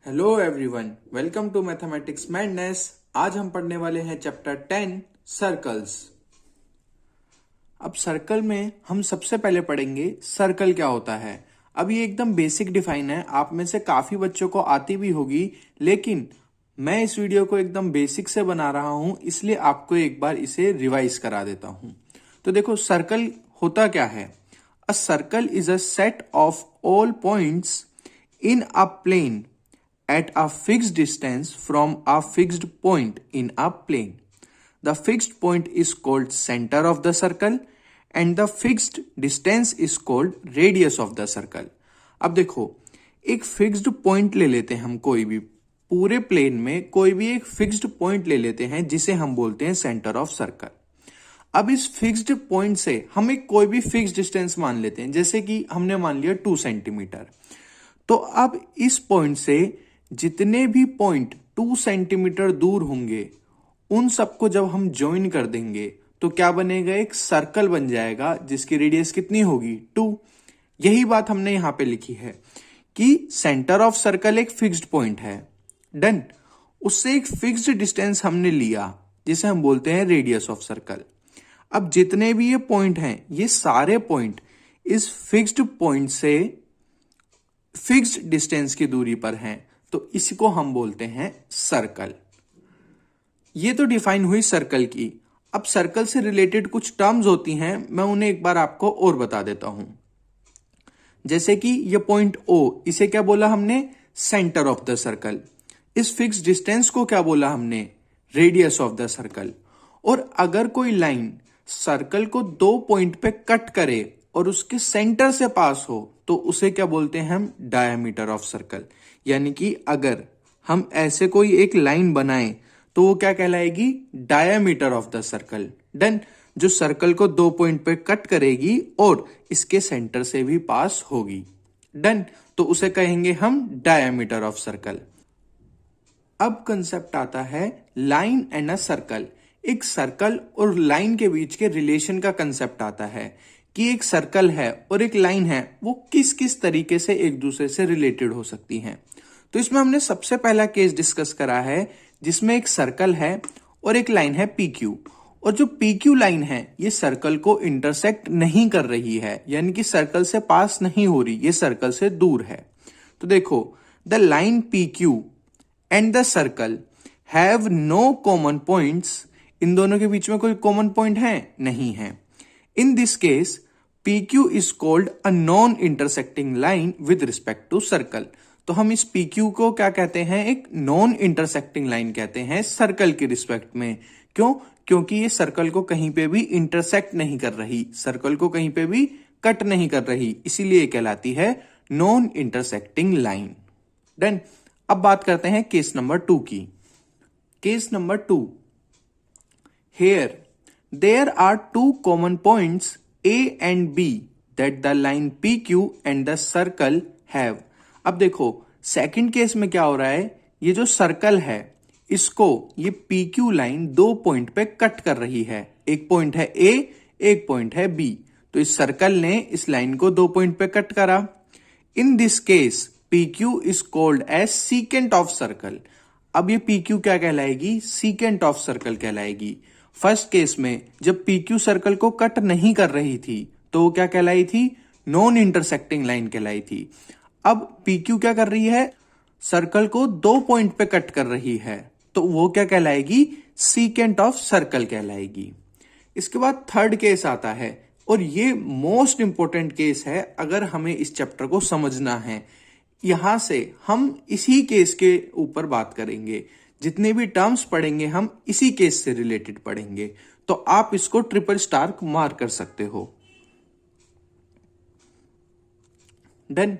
Hello everyone, welcome to mathematics madness. आज हम पढ़ने वाले हैं चैप्टर 10 सर्कल्स। अब सर्कल में हम सबसे पहले पढ़ेंगे सर्कल क्या होता है। अब ये एकदम बेसिक डिफाइन है, आप में से काफी बच्चों को आती भी होगी, लेकिन मैं इस वीडियो को एकदम बेसिक से बना रहा हूं, इसलिए आपको एक बार इसे रिवाइज करा देता हूं। तो देखो, सर्कल होता क्या है। अ circle is a set of all points in a plane at a fixed distance from a fixed point in a plane. The fixed point is called center of the circle and the fixed distance is called radius of the circle. अब देखो, एक fixed point ले लेते हैं हम, कोई भी पूरे प्लेन में कोई भी एक फिक्स्ड पॉइंट ले लेते हैं जिसे हम बोलते हैं सेंटर ऑफ सर्कल। अब इस फिक्स्ड पॉइंट से हम एक कोई भी फिक्स्ड डिस्टेंस मान लेते हैं, जैसे कि हमने मान लिया 2 सेंटीमीटर। तो अब इस पॉइंट से जितने भी पॉइंट 2 सेंटीमीटर दूर होंगे उन सबको जब हम ज्वाइन कर देंगे तो क्या बनेगा, एक सर्कल बन जाएगा जिसकी रेडियस कितनी होगी, 2। यही बात हमने यहां पे लिखी है कि सेंटर ऑफ सर्कल एक फिक्स्ड पॉइंट है। डन। उससे एक फिक्स्ड डिस्टेंस हमने लिया जिसे हम बोलते हैं रेडियस ऑफ सर्कल। अब जितने भी ये पॉइंट हैं, ये सारे पॉइंट इस फिक्स्ड पॉइंट से फिक्स्ड डिस्टेंस की दूरी पर हैं, तो इसको हम बोलते हैं सर्कल। ये तो डिफाइन हुई सर्कल की। अब सर्कल से रिलेटेड कुछ टर्म्स होती हैं, मैं उन्हें एक बार आपको और बता देता हूं। जैसे कि ये पॉइंट O, इसे क्या बोला हमने, सेंटर ऑफ द सर्कल। इस फिक्स्ड डिस्टेंस को क्या बोला हमने, रेडियस ऑफ द सर्कल। और अगर कोई लाइन सर्कल को 2 पॉइंट पे कट करे और उसके सेंटर से पास हो तो उसे क्या बोलते हैं हम, डायमीटर ऑफ सर्कल। यानी कि अगर हम ऐसे कोई एक लाइन बनाएं तो वो क्या कहलाएगी, diameter of the circle. Done. जो सर्कल को 2 पॉइंट पे कट करेगी और इसके सेंटर से भी पास होगी। डन। तो उसे कहेंगे हम डायमीटर ऑफ सर्कल। अब कंसेप्ट आता है लाइन एंड अ सर्कल। एक सर्कल और लाइन के बीच के रिलेशन का कंसेप्ट आता है कि एक सर्कल है और एक लाइन है, वो किस किस तरीके से एक दूसरे से रिलेटेड हो सकती हैं। तो इसमें हमने सबसे पहला केस डिस्कस करा है जिसमें एक सर्कल है और एक लाइन है PQ। और जो PQ लाइन है ये सर्कल को इंटरसेक्ट नहीं कर रही है, यानी कि सर्कल से पास नहीं हो रही, ये सर्कल से दूर है। तो देखो, the line PQ and the circle have no common points. इन दोनों के बीच में कोई कॉमन पॉइंट है, नहीं है। In this case, PQ is called a non-intersecting line with respect to circle. तो हम इस PQ को क्या कहते हैं, एक नॉन इंटरसेक्टिंग लाइन कहते हैं सर्कल के रिस्पेक्ट में। क्यों? क्योंकि ये सर्कल को कहीं पे भी इंटरसेक्ट नहीं कर रही, सर्कल को कहीं पे भी कट नहीं कर रही, इसीलिए कहलाती है नॉन इंटरसेक्टिंग लाइन। डन। अब बात करते हैं केस नंबर 2 की। Case number 2, here there are 2 common points A and B that the line PQ and the circle have. अब देखो, सेकंड केस में क्या हो रहा है, ये जो सर्कल है इसको ये PQ लाइन 2 पॉइंट पे कट कर रही है। एक पॉइंट है A, एक पॉइंट है B। तो इस सर्कल ने इस लाइन को 2 पॉइंट पे कट करा। In this case PQ is called as secant of circle. अब ये PQ क्या कहलाएगी, सीकेंट ऑफ सर्कल कहलाएगी। फर्स्ट केस में जब PQ सर्कल को कट नहीं कर रही थी तो वो क्या कहलाई थी, नॉन इंटरसेक्टिंग लाइन कहलाई थी। अब PQ क्या कर रही है, सर्कल को 2 पॉइंट पे कट कर रही है, तो वो क्या कहलाएगी, सीकेंट ऑफ सर्कल कहलाएगी। इसके बाद थर्ड केस आता है और ये मोस्ट इंपॉर्टेंट केस है अगर हमें इस चैप्टर को समझना है। यहां से हम इसी केस के ऊपर बात करेंगे, जितने भी टर्म्स पढ़ेंगे हम इसी केस से रिलेटेड पढ़ेंगे। तो आप इसको ट्रिपल स्टार मार्क कर सकते हो। डन।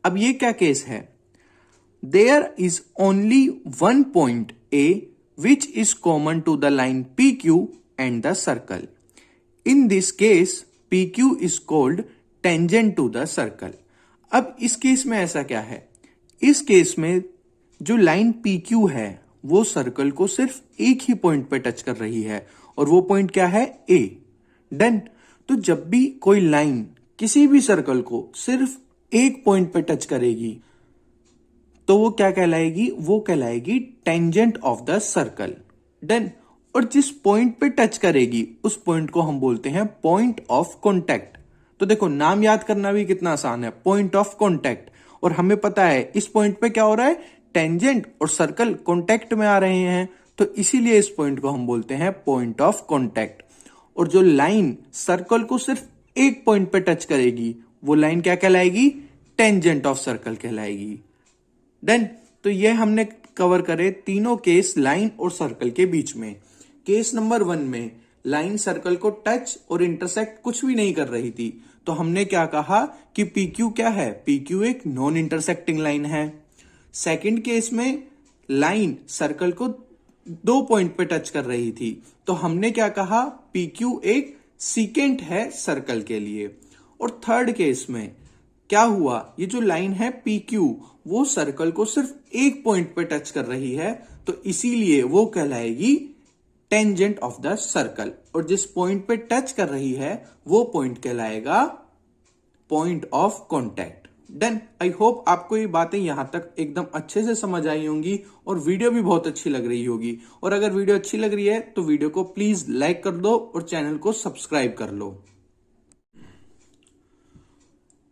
अब ये क्या केस है, there is only 1 point A which is common to the line PQ and the circle. In this case PQ is called tangent to the circle. अब इस केस में ऐसा क्या है, इस केस में जो लाइन PQ है वो सर्कल को सिर्फ एक ही पॉइंट पे टच कर रही है और वो पॉइंट क्या है, A। डन। तो जब भी कोई लाइन किसी भी सर्कल को सिर्फ एक पॉइंट पे टच करेगी तो वो क्या कहलाएगी, वो कहलाएगी tangent of the circle. Done. और जिस पॉइंट पे टच करेगी उस पॉइंट को हम बोलते हैं पॉइंट ऑफ कॉन्टैक्ट। तो देखो नाम याद करना भी कितना आसान है, पॉइंट ऑफ कॉन्टैक्ट। और हमें पता है इस पॉइंट पे क्या हो रहा है, टेंजेंट और सर्कल कॉन्टैक्ट में आ रहे हैं, तो इसीलिए इस पॉइंट को हम बोलते हैं पॉइंट ऑफ कॉन्टैक्ट। और जो लाइन सर्कल को सिर्फ एक पॉइंट पे टच करेगी वो लाइन क्या कहलाएगी, टेंजेंट ऑफ सर्कल कहलाएगी। डन। तो ये हमने कवर करे तीनों केस लाइन और सर्कल के बीच में। केस नंबर 1 में लाइन सर्कल को टच और इंटरसेक्ट कुछ भी नहीं कर रही थी, तो हमने क्या कहा कि PQ क्या है, PQ एक नॉन इंटरसेक्टिंग लाइन है। सेकंड केस में लाइन सर्कल को 2 पॉइंट पे टच कर रही थी, तो हमने क्या कहा, PQ एक सीकेंट है सर्कल के लिए। और थर्ड केस में क्या हुआ, ये जो लाइन है PQ वो सर्कल को सिर्फ एक पॉइंट पे टच कर रही है, तो इसीलिए वो कहलाएगी टेंजेंट ऑफ द सर्कल। और जिस पॉइंट पे टच कर रही है वो पॉइंट कहलाएगा point of contact. Done. I hope आपको ये बातें यहां तक एकदम अच्छे से समझ आई होंगी और वीडियो भी बहुत अच्छी लग रही होगी। और अगर वीडियो अच्छी लग रही है तो वीडियो को प्लीज लाइक कर दो और चैनल को सब्सक्राइब कर लो।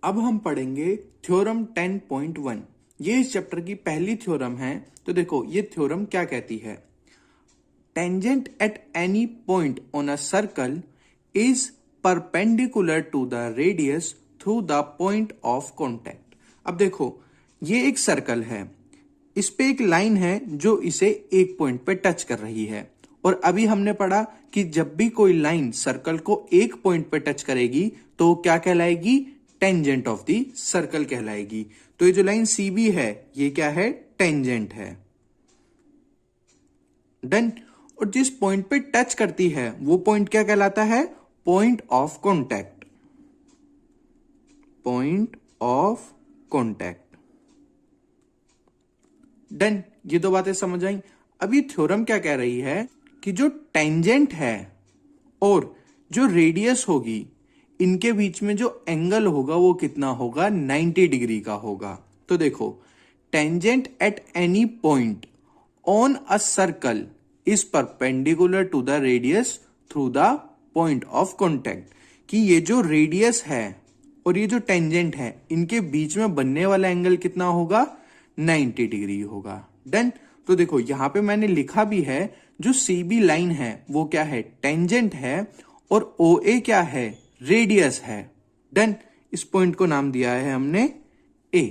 अब हम पढ़ेंगे थ्योरम 10.1। ये इस चैप्टर की पहली थ्योरम है। तो देखो ये थ्योरम क्या कहती है, tangent at any point on a circle is perpendicular to the radius through the point of contact. अब देखो ये एक सर्कल है, इस पे एक लाइन है जो इसे एक पॉइंट पे टच कर रही है। और अभी हमने पढ़ा कि जब भी कोई लाइन सर्कल को एक पॉइंट पे टच करेगी तो क्या कहलाएगी, टेंजेंट ऑफ द सर्कल कहलाएगी। तो ये जो लाइन CB है ये क्या है, टेंजेंट है। डन। और जिस पॉइंट पे टच करती है वो पॉइंट क्या कहलाता है, point of contact. Point of contact. Done. ये दो बातें समझ आई। अब ये थ्योरम क्या कह रही है कि जो टेंजेंट है और जो रेडियस होगी इनके बीच में जो एंगल होगा वो कितना होगा, 90 डिग्री का होगा। तो देखो tangent at any point on a circle is perpendicular to the radius through the point of contact. कि ये जो रेडियस है और ये जो टेंजेंट है इनके बीच में बनने वाला एंगल कितना होगा, 90 डिग्री होगा। डन। तो देखो यहां पे मैंने लिखा भी है, जो CB लाइन है वो क्या है, टेंजेंट है, और OA क्या है, रेडियस है। डन। इस पॉइंट को नाम दिया है हमने A।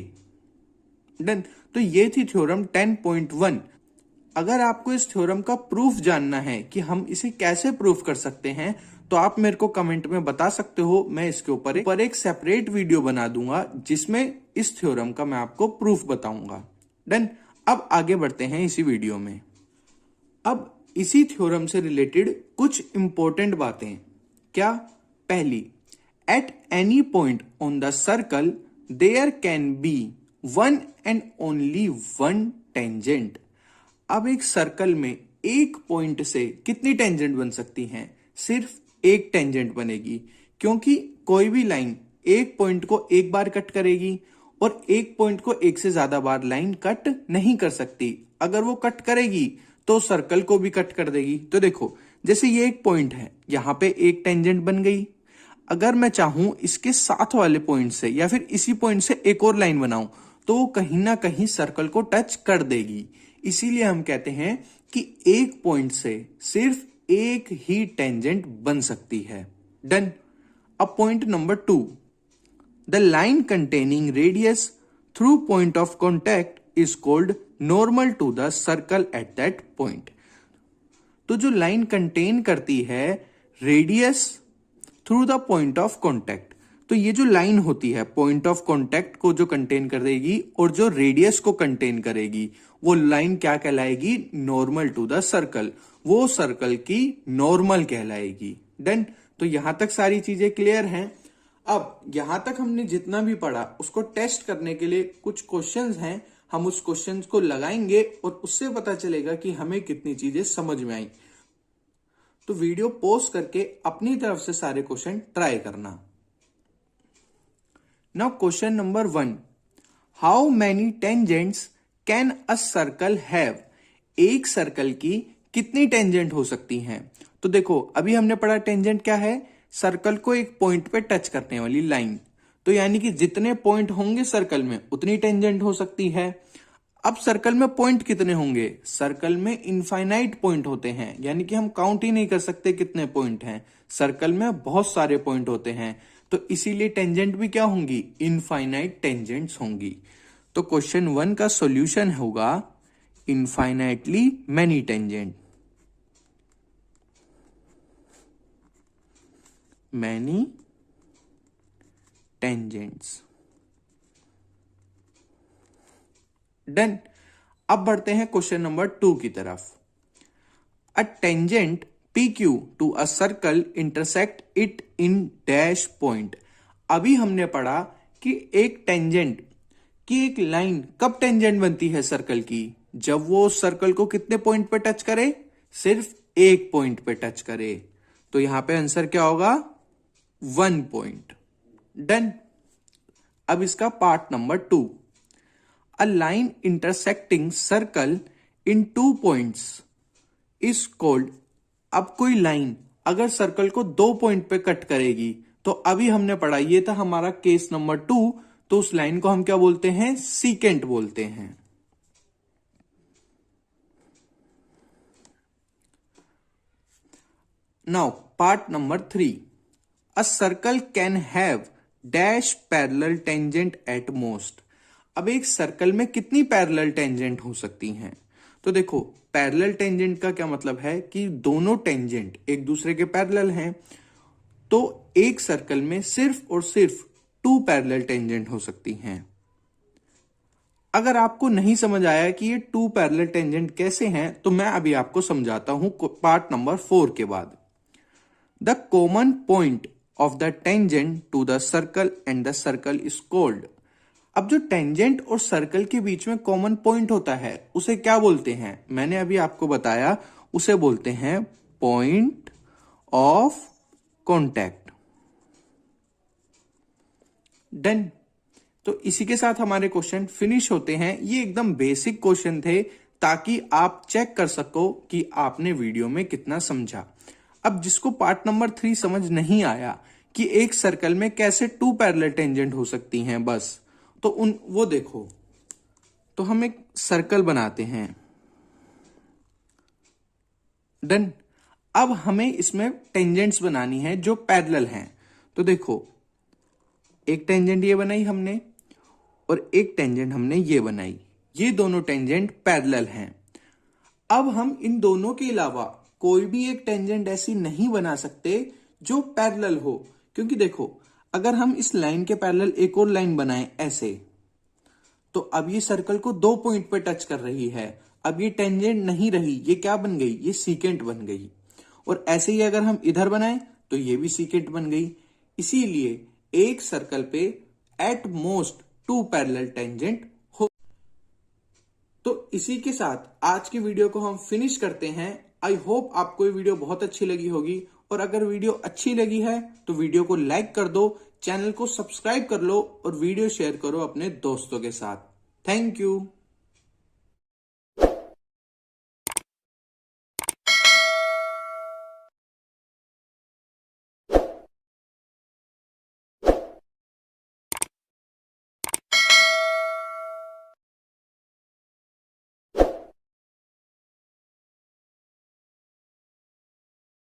डन। तो ये थी थ्योरम 10.1। अगर आपको इस थ्योरम का प्रूफ जानना है कि हम इसे कैसे प्रूफ कर सकते हैं तो आप मेरे को कमेंट में बता सकते हो। मैं इसके ऊपर एक सेपरेट वीडियो बना दूंगा जिसमें इस थ्योरम का मैं आपको प्रूफ बताऊंगा। डन। अब आगे बढ़ते हैं इसी वीडियो में। अब इसी थ्योरम से रिलेटेड कुछ इंपॉर्टेंट बातें। क्या, पहली, at any point on the circle there can be one and only one tangent. अब एक सर्कल में एक पॉइंट से कितनी टेंजेंट बन सकती हैं, सिर्फ एक टेंजेंट बनेगी, क्योंकि कोई भी लाइन एक पॉइंट को एक बार कट करेगी और एक पॉइंट को एक से ज्यादा बार लाइन कट नहीं कर सकती। अगर वो कट करेगी तो सर्कल को भी कट कर देगी। तो देखो जैसे ये एक पॉइंट है, यहां पे एक टेंजेंट बन गई। अगर मैं चाहूं इसके साथ वाले पॉइंट से या फिर इसी पॉइंट से एक और लाइन बनाऊं तो वो कहीं ना कहीं सर्कल को टच कर देगी। इसीलिए हम कहते हैं कि एक पॉइंट से सिर्फ एक ही टेंजेंट बन सकती है। डन। अब point number 2, the line containing radius through point of contact is called normal to the circle at that point. तो जो लाइन कंटेन करती है radius through the point of contact, तो ये जो लाइन होती है पॉइंट ऑफ कॉन्टैक्ट को जो कंटेन कर देगी और जो रेडियस को कंटेन करेगी वो लाइन क्या कहलाएगी, नॉर्मल टू द सर्कल। वो सर्कल की नॉर्मल कहलाएगी। डन। तो यहां तक सारी चीजें क्लियर हैं। अब यहां तक हमने जितना भी पढ़ा उसको टेस्ट करने के लिए कुछ क्वेश्चंस हैं। हम उस क्वेश्चंस को लगाएंगे और उससे पता चलेगा कि हमें कितनी चीजें समझ में आई। तो वीडियो पॉज करके अपनी तरफ से सारे क्वेश्चन ट्राई करना। Now question number 1, how many tangents can a circle have, एक सर्कल की कितनी टेंजेंट हो सकती हैं। तो देखो अभी हमने पढ़ा टेंजेंट क्या है, सर्कल को एक पॉइंट पे टच करने वाली लाइन। तो यानी कि जितने पॉइंट होंगे सर्कल में उतनी टेंजेंट हो सकती है। अब सर्कल में पॉइंट कितने होंगे, सर्कल में इनफाइनाइट पॉइंट होते हैं, यानी कि हम काउंट ही नहीं कर सकते कितने पॉइंट हैं। सर्कल में बहुत सारे पॉइंट होते हैं, तो इसीलिए टेंजेंट भी क्या होंगी, इनफाइनाइट टेंजेंट्स होंगी। तो क्वेश्चन 1 का सॉल्यूशन होगा infinitely many tangent, many tangents. Done. अब बढ़ते हैं क्वेश्चन नंबर 2 की तरफ। A tangent PQ to a circle intersect it in dash point. अभी हमने पढ़ा कि एक टेंजेंट की एक लाइन कब टेंजेंट बनती है सर्कल की, जब वो सर्कल को कितने पॉइंट पे टच करे, सिर्फ एक पॉइंट पे टच करे। तो यहां पे आंसर क्या होगा, 1 पॉइंट। डन। अब इसका part number 2, a line intersecting circle in 2 points is called. अब कोई लाइन अगर सर्कल को 2 पॉइंट पे कट करेगी, तो अभी हमने पढ़ा, ये था हमारा केस नंबर 2, तो उस लाइन को हम क्या बोलते हैं, सीकेंट बोलते हैं। Now part number 3, a circle can have dash parallel tangent at most. अब एक सर्कल में कितनी पैरेलल टेंजेंट हो सकती हैं। तो देखो पैरेलल टेंजेंट का क्या मतलब है कि दोनों टेंजेंट एक दूसरे के पैरेलल हैं, तो एक सर्कल में सिर्फ और सिर्फ 2 पैरेलल टेंजेंट हो सकती हैं। अगर आपको नहीं समझ आया कि ये 2 पैरेलल टेंजेंट कैसे हैं, तो मैं अभी आपको समझाता हूं पार्ट नंबर 4 के बाद। The common point of the tangent to the circle and the circle is called. अब जो टेंजेंट और सर्कल के बीच में कॉमन पॉइंट होता है उसे क्या बोलते हैं, मैंने अभी आपको बताया, उसे बोलते हैं पॉइंट ऑफ कॉन्टैक्ट। डन। तो इसी के साथ हमारे क्वेश्चन फिनिश होते हैं। ये एकदम बेसिक क्वेश्चन थे ताकि आप चेक कर सको कि आपने वीडियो में कितना समझा। अब जिसको पार्ट नंबर 3 समझ नहीं आया कि एक सर्कल में कैसे 2 पैरेलल टेंजेंट हो सकती हैं, बस तो वो देखो, तो हम एक सर्कल बनाते हैं। डन। अब हमें इसमें टेंजेंट्स बनानी है जो पैरेलल हैं। तो देखो एक टेंजेंट ये बनाई हमने और एक टेंजेंट हमने ये बनाई, ये दोनों टेंजेंट पैरेलल हैं। अब हम इन दोनों के अलावा कोई भी एक टेंजेंट ऐसी नहीं बना सकते जो पैरेलल हो, क्योंकि देखो अगर हम इस लाइन के पैरेलल एक और लाइन बनाएं ऐसे, तो अब ये सर्कल को 2 पॉइंट पे टच कर रही है। अब ये टेंजेंट नहीं रही, ये क्या बन गई, ये सीकेंट बन गई। और ऐसे ही अगर हम इधर बनाएं तो ये भी सीकेंट बन गई। इसीलिए एक सर्कल पे एट मोस्ट 2 पैरेलल टेंजेंट हो। तो इसी के साथ आज की वीडियो को हम फिनिश करते हैं। आई होप आपको ये वीडियो बहुत अच्छी लगी होगी, और अगर वीडियो अच्छी लगी है तो वीडियो को लाइक कर दो, चैनल को सब्सक्राइब कर लो और वीडियो शेयर करो अपने दोस्तों के साथ। Thank you.